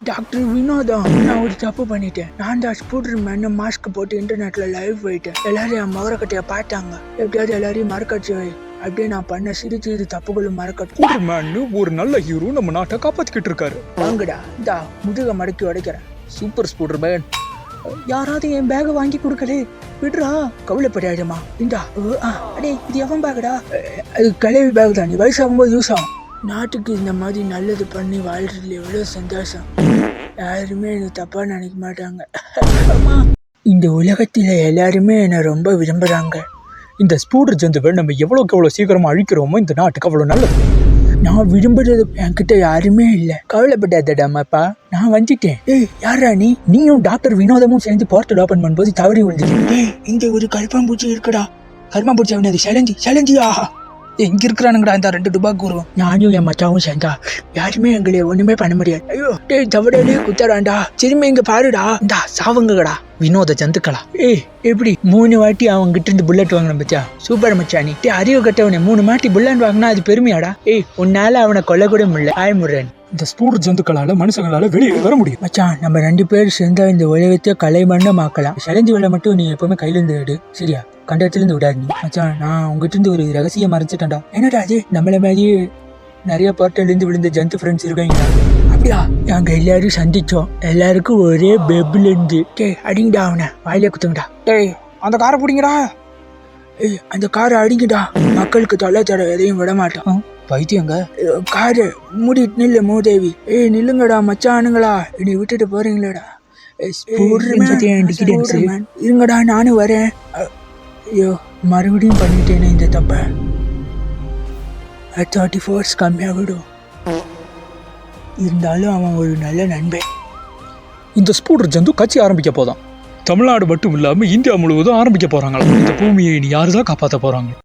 Doctor Vinodha, நான் ஒரு தப்பு பண்ணிட்டேன். நான் தான் ஸ்பூடர்மேன் மாஸ்க் போட்டு இன்டர்நெட்ல லைவ் போயிட்டேன். எல்லாரும் என் முகரக்கட்டையை பார்த்தாங்க. எப்படியாவது எல்லாரையும் மறக்கச்சு அப்படியே நான் பண்ண சிறு சிறு தப்புகளும் மறக்கட்டும். ஸ்பூடர்மேன் ஒரு நல்ல ஹீரோ நம்ம நாட்டை காப்பாத்திக்கிட்டு இருக்காரு. வாங்கடா, இந்தா முதுக மடக்கி உடைக்கிறேன். சூப்பர் ஸ்பூடர்மேன். யாராவது என் பேக வாங்கி கொடுக்கலே, விடுறா. கவலைப்படாதமா. இந்தா. அடே, இது எவன் பேகடா? அது கிளவி பேக் தான். நீ வயசாகும்போது யூஸ் ஆகும். நாட்டுக்கு இந்த மாதிரி நல்லது பண்ணி வாழ்றதுல எவ்வளோ சந்தோஷம். யாருமே என்னை தப்பா நினைக்க மாட்டாங்க. இந்த உலகத்துல எல்லாருமே என்னை ரொம்ப விரும்புறாங்க. இந்த ஸ்பூடர் ஜந்துவை நம்ம எவ்வளோக்கு எவ்வளோ சீக்கிரமா அழிக்கிறோமோ இந்த நாட்டுக்கு அவ்வளோ நல்லது. நான் விரும்புறது என்கிட்ட யாருமே இல்லை. கவலைப்படாதடாமாப்பா, நான் வந்துட்டேன். ஏய், யாரா நீ? நீயும் டாக்டர் வினோதமும் சேர்ந்து போர்ட்டல் ஓபன் பண்ணும்போது தவறி விழுந்துட்டேன். ஏய், இங்க ஒரு கருப்பாம்பூச்சி இருக்குடா. கருப்பாம்பூச்சி அவனது சலஞ்சியா எங்க இருக்கிறானுங்கடா இந்த 2 டுபாக்கு வருவோம். நானும் என் மச்சாவும் சேர்ந்தா யாருமே எங்களை ஒண்ணுமே பண்ண முடியாது. ஐயோ டேய், தவறாலே குத்தராண்டா. திரும்ப இங்க பாருடா. இந்தா சாவுங்கடா வினோத ஜந்துக்களா. ஏய், எப்படி 3 வாட்டி அவங்க கிட்ட இருந்து புல்லட் வாங்கின பத்தியா? சூப்பர் மச்சானி. டே, அறிவு கட்டவனே 3 வாட்டி புல்லட் வாங்கினா அது பெருமையாடா? ஏய், உன்னால அவனை கொல்ல கூட முடியல. ஆயமுறேன். இந்த ஸ்பூடர் ஜந்துக்களால மனுஷங்களால வெளியே வர முடியும். மச்சான், நம்ம 2 பேர் சேர்ந்தா இந்த உலகத்தை கலைமண்டமாக்கலாம். சலஞ்சி வேலை மட்டும் நீ எப்பவுமே கையில இருந்து எடு, சரியா? கண்டத்திலிருந்து விடாது நீ. மச்சான், நான் உங்ககிட்ட இருந்து ஒரு ரகசியம் மறைச்சிட்டேன்டா. என்னடா அது? நம்மள மாதிரியே நிறைய போர்ட்டல் இருந்து விழுந்த ஜந்து ஃப்ரெண்ட்ஸ் இருக்காங்க. அப்படியா? நாங்க எல்லாரும் சந்திச்சோம். எல்லாருக்கும் ஒரே பெப்ல இருந்து. டேய், அடிங்கடா அவனை. வாயிலே குத்துங்கடா. டேய், அந்த காரை பிடிங்கடா. ஏய், அந்த காரை அடிங்கடா. மக்களுக்கு தொல்லை தர எதையும் விட மாட்டோம். பைத்தியங்க. காரு மூடிட்டு நில்லு மூதேவி. ஏய், நில்லுங்கடா மச்சானுங்களா. என்னை விட்டுட்டு போறீங்களேடா. இருங்கடா, நானும் வரேன். ஐயோ, மறுபடியும் பண்ணிட்டேனே இந்த தப்ப. 34 கம்மியாகிடும். இருந்தாலும் அவன் ஒரு நல்ல நண்பன். இந்த ஸ்பூடர் ஜந்து கட்சி ஆரம்பிக்க போதான். தமிழ்நாடு மட்டும் இல்லாம இந்தியா முழுவதும் ஆரம்பிக்க போறாங்களா? இந்த பூமியை இனி யாருதான் காப்பாற்ற போறாங்க?